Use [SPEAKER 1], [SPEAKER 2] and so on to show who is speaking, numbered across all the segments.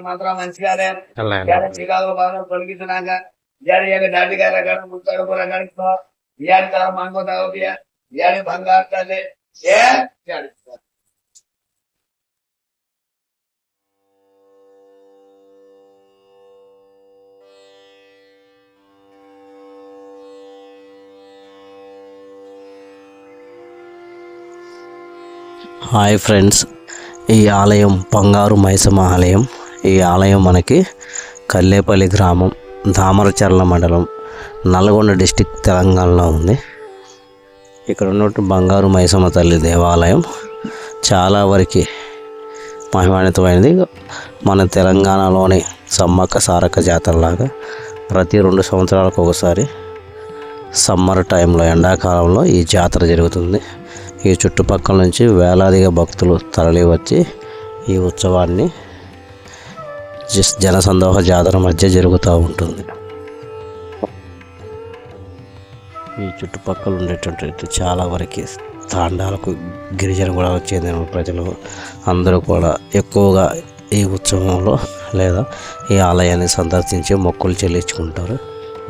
[SPEAKER 1] ಮಾತ್ರ ಮನ್ಸಿಗಾರೆ ಬೇಕಾಗುವ ಭಾಗ ತೊಡಗಿಸಿನಾಗ ಯಾರಿಗೆ ದಾಟಿಗಾರ ಗಣ ಮುತ್ತಾಡು ಬರ ಗಣಿಸ್ಕೋ ಯಾರಿ ತರ ಮಾಡ್ಬೋದಾಗೋದಿಯ ಯಾರಿ ಭಂಗ ಆಗ್ತದೆ
[SPEAKER 2] హాయ్ ఫ్రెండ్స్, ఈ ఆలయం బంగారు మైసమ్మ ఆలయం. ఈ ఆలయం మనకి కల్లేపల్లి గ్రామం, దామరచర్ల మండలం, నల్గొండ డిస్టిక్, తెలంగాణలో ఉంది. ఇక్కడ ఉన్నట్టు బంగారు మైసమ్మ తల్లి దేవాలయం చాలా వరకు మహిమాన్వితమైనది. మన తెలంగాణలోని సమ్మక్క సారక్క జాతరలాగా ప్రతి 2 సంవత్సరాలకు ఒకసారి సమ్మర్ టైంలో, ఎండాకాలంలో ఈ జాతర జరుగుతుంది. ఈ చుట్టుపక్కల నుంచి వేలాదిగా భక్తులు తరలి వచ్చి ఈ ఉత్సవాన్ని జనసందోహ జాతర మధ్య జరుగుతూ ఉంటుంది. ఈ చుట్టుపక్కల ఉండేటువంటి చాలా వరకు తాండాలకు, గిరిజన కూడా చెందిన ప్రజలు అందరూ కూడా ఎక్కువగా ఈ ఉత్సవంలో లేదా ఈ ఆలయాన్ని సందర్శించి మొక్కులు చెల్లించుకుంటారు.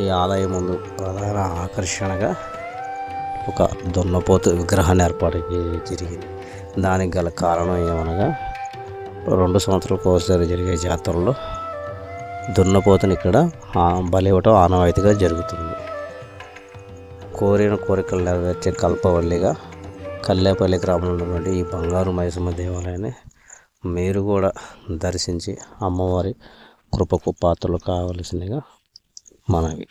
[SPEAKER 2] ఈ ఆలయం ముందు ప్రధాన ఆకర్షణగా ఒక దున్నపోతు విగ్రహాన్ని ఏర్పాటు జరిగింది. దానికి గల కారణం ఏమనగా 2 సంవత్సరాలకు ఒకసారి జరిగే జాతరలో దున్నపోతుని ఇక్కడ బలి ఇవ్వటం ఆనవాయితీగా జరుగుతుంది. కోరిన కోరికలు నెరవేర్చే కల్పవల్లిగా కల్లేపల్లి గ్రామంలో ఉన్నటువంటి ఈ బంగారు మైసమ్మ దేవాలయాన్ని మీరు కూడా దర్శించి అమ్మవారి కృపకు పాత్రలు కావలసిందిగా మనవి.